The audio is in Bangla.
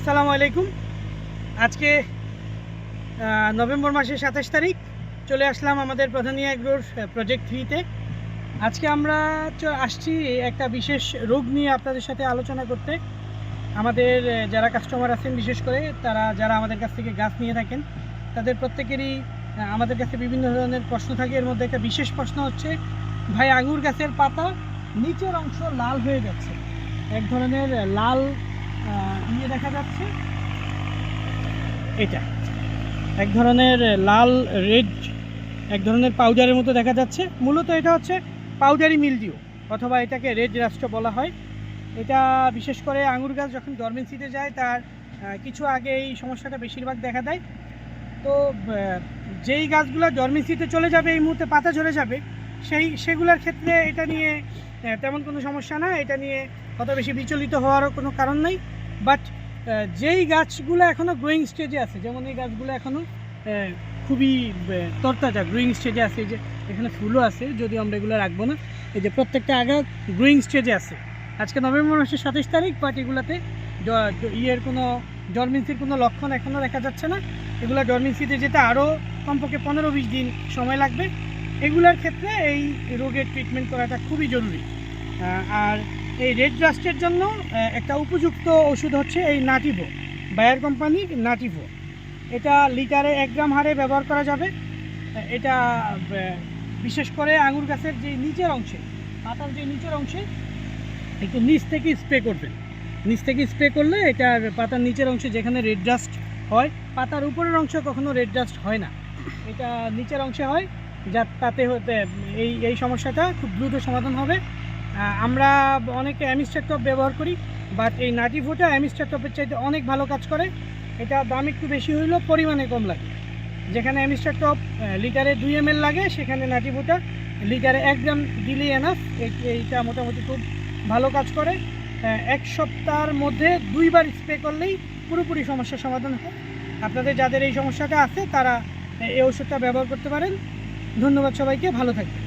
আসসালামু আলাইকুম। আজকে নভেম্বর মাসের 27 তারিখ চলে আসলাম আমাদের প্রধানিয়া এগ্রোর প্রজেক্ট 3-তে। আজকে আমরা আসছি একটা বিশেষ রোগ নিয়ে আপনাদের সাথে আলোচনা করতে। আমাদের যারা কাস্টমার আছেন, বিশেষ করে যারা আমাদের কাছ থেকে গাছ নিয়ে থাকেন, তাদের প্রত্যেকেরই আমাদের কাছে বিভিন্ন ধরনের প্রশ্ন থাকে। এর মধ্যে একটা বিশেষ প্রশ্ন হচ্ছে, ভাই আঙুর গাছের পাতা নিচের অংশ লাল হয়ে যাচ্ছে, এক ধরনের লাল দেখা যাচ্ছে। এটা এক ধরনের লাল রেড, এক ধরনের পাউডারের মতো দেখা যাচ্ছে। মূলত এটা হচ্ছে পাউডারি মিলডিউ, অথবা এটাকে রেড রাস্ট বলা হয়। এটা বিশেষ করে আঙুর গাছ যখন ডরমেন্সিতে যায় তার কিছু আগে এই সমস্যাটা বেশিরভাগ দেখা দেয়। তো যেই গাছগুলো ডরমেন্সিতে চলে যাবে, এই মুহূর্তে পাতা ঝরে যাবে, সেগুলোর ক্ষেত্রে এটা নিয়ে তেমন কোনো সমস্যা না। এটা নিয়ে অত বেশি বিচলিত হওয়ারও কোনো কারণ নেই। বাট যেই গাছগুলো এখনও গ্রোয়িং স্টেজে আছে, যেমন এই গাছগুলো এখনও খুবই তরতাজা গ্রোয়িং স্টেজে আছে, এই যে এখানে ফুলও আছে, যদিও আমরা এগুলো রাখবো না। এই যে প্রত্যেকটা আগা গ্রোয়িং স্টেজে আছে। আজকে নভেম্বর মাসের 27 তারিখ, বাট এগুলোতে কোনো ডরমেন্সির কোনো লক্ষণ এখনও দেখা যাচ্ছে না। এগুলো ডরমেন্সিতে যেতে আরও কমপক্ষে 15-20 দিন সময় লাগবে। এগুলোর ক্ষেত্রে এই রোগের ট্রিটমেন্ট করাটা খুবই জরুরি। আর এই রেড রাস্টের জন্য একটা উপযুক্ত ওষুধ হচ্ছে এই নাটিভো, বায়ার কোম্পানির নাটিভো। এটা লিটারে 1 গ্রাম হারে ব্যবহার করা যাবে। এটা বিশেষ করে আঙুর গাছের যে নিচের অংশে, পাতার যে নিচের অংশে একটু নিচ থেকে স্প্রে করবেন। নিচ থেকে স্প্রে করলে এটার পাতার নিচের অংশে যেখানে রেড ডাস্ট হয়, পাতার উপরের অংশ কখনো রেড ডাস্ট হয় না, এটা নিচের অংশে হয়, তাতে এই সমস্যাটা খুব দ্রুত সমাধান হবে। আমরা অনেকে অ্যামিস্টারটপ ব্যবহার করি, বাট এই নাটিভোটা অ্যামিস্টারটপের চাইতে অনেক ভালো কাজ করে। এটা দাম একটু বেশি হইলেও পরিমাণে কম লাগে। যেখানে অ্যামিস্টারটপ লিটারে 2 ml লাগে, সেখানে নাটিভোটা লিটারে 1 গ্রাম দিলেই এনাফ। এইটা মোটামুটি খুব ভালো কাজ করে। 1 সপ্তাহের মধ্যে 2 বার স্প্রে করলেই পুরোপুরি সমস্যার সমাধান হয়। আপনাদের যাদের এই সমস্যাটা আছে তারা এই ওষুধটা ব্যবহার করতে পারেন। ধন্যবাদ সবাইকে, ভালো থাকবেন।